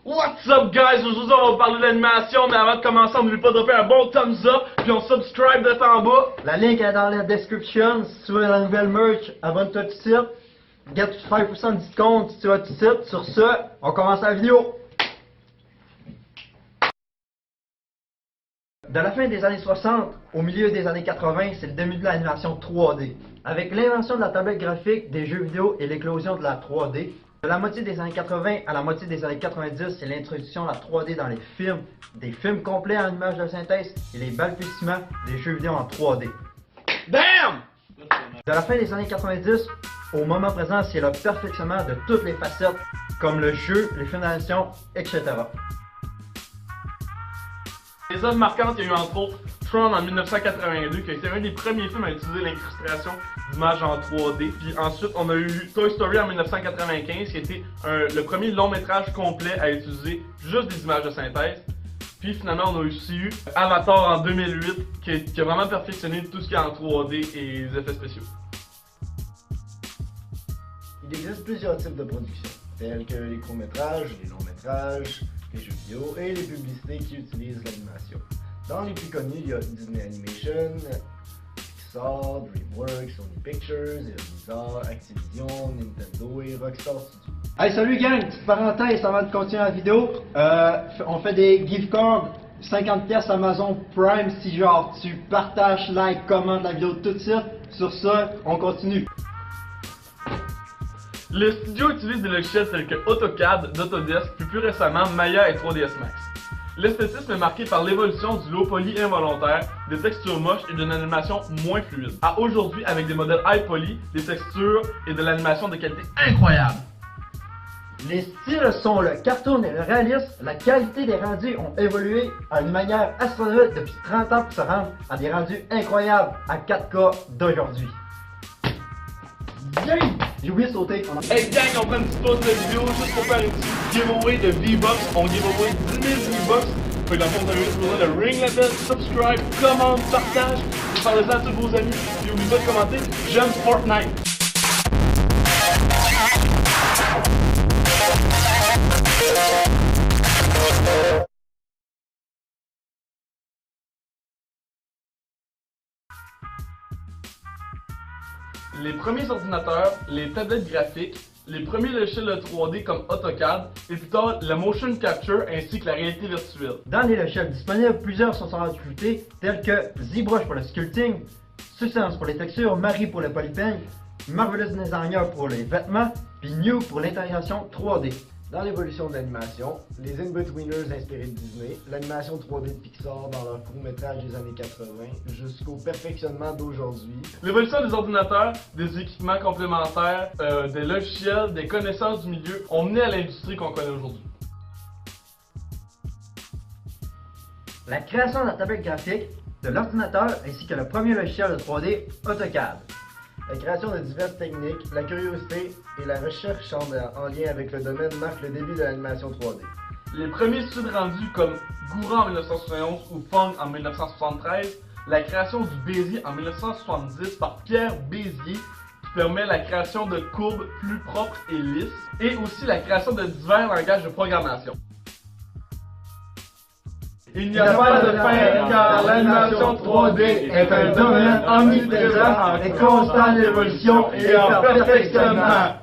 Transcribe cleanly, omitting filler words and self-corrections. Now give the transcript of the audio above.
What's up guys, aujourd'hui on va parler d'animation, mais avant de commencer on n'oublie pas de dropper un bon thumbs up, puis on subscribe de en bas. La link est dans la description. Si tu veux la nouvelle merch, abonne-toi tout de suite. Get 5% de discount si tu vas tout de suite. Sur ce, on commence la vidéo. De la fin des années 60 au milieu des années 80, c'est le début de l'animation 3D. Avec l'invention de la tablette graphique, des jeux vidéo et l'éclosion de la 3D, de la moitié des années 80 à la moitié des années 90, c'est l'introduction de la 3D dans les films, des films complets en images de synthèse et les balbutiements des jeux vidéo en 3D. Damn! De la fin des années 90 au moment présent, c'est le perfectionnement de toutes les facettes, comme le jeu, les films d'animation, etc. Les œuvres marquantes, il y a eu entre autres Tron en 1982, qui a été un des premiers films à utiliser l'incrustation d'images en 3D. Puis ensuite, on a eu Toy Story en 1995, qui a été le premier long métrage complet à utiliser juste des images de synthèse. Puis finalement, on a aussi eu Avatar en 2008, qui a vraiment perfectionné tout ce qui est en 3D et les effets spéciaux. Il existe plusieurs types de productions, tels que les courts-métrages, les longs-métrages, les jeux vidéo et les publicités qui utilisent l'animation. Dans les plus connus, il y a Disney Animation, Pixar, DreamWorks, Sony Pictures, Blizzard, Activision, Nintendo et Rockstar Studios. Hey, salut gang, petite parenthèse avant de continuer la vidéo. On fait des gift cards, 50$ Amazon Prime si genre tu partages, like, commentes la vidéo tout de suite. Sur ça, on continue. Le studio utilise des logiciels tels que AutoCAD, Autodesk, puis plus récemment Maya et 3ds Max. L'esthétisme est marqué par l'évolution du low poly involontaire, des textures moches et d'une animation moins fluide. À aujourd'hui, avec des modèles high poly, des textures et de l'animation de qualité incroyable. Les styles sont le cartoon et le réalisme. La qualité des rendus ont évolué à une manière astronomique depuis 30 ans pour se rendre à des rendus incroyables à 4K d'aujourd'hui. J'ai oublié de sauter. Hey gang, on prend une petite pause de vidéo juste pour faire une petite giveaway de V-Bucks. On giveaway 10 000 V-Bucks. Fait que dans le fond, vous avez juste besoin de ring la bell, subscribe, commande, partage. Parlez-en à tous vos amis. Puis n'oubliez pas de commenter. J'aime Fortnite. Les premiers ordinateurs, les tablettes graphiques, les premiers logiciels de 3D comme AutoCAD et plus tard le motion capture ainsi que la réalité virtuelle. Dans les logiciels disponibles, plusieurs sont ajoutés tels que ZBrush pour le sculpting, Substance pour les textures, Mari pour le polypen, Marvelous Designer pour les vêtements, puis New pour l'intégration 3D. Dans l'évolution de l'animation, les In-Betweeners inspirés de Disney, l'animation 3D de Pixar dans leurs courts-métrages des années 80, jusqu'au perfectionnement d'aujourd'hui. L'évolution des ordinateurs, des équipements complémentaires, des logiciels, des connaissances du milieu ont mené à l'industrie qu'on connaît aujourd'hui. La création de la tablette graphique, de l'ordinateur ainsi que le premier logiciel de 3D, AutoCAD. La création de diverses techniques, la curiosité et la recherche en lien avec le domaine marquent le début de l'animation 3D. Les premiers studios rendus comme Goura en 1971 ou Fong en 1973, la création du Bézier en 1970 par Pierre Bézier qui permet la création de courbes plus propres et lisses et aussi la création de divers langages de programmation. Il n'y a pas de fin car l'animation 3D est un domaine omniprésent en constante évolution et en perfectionnement.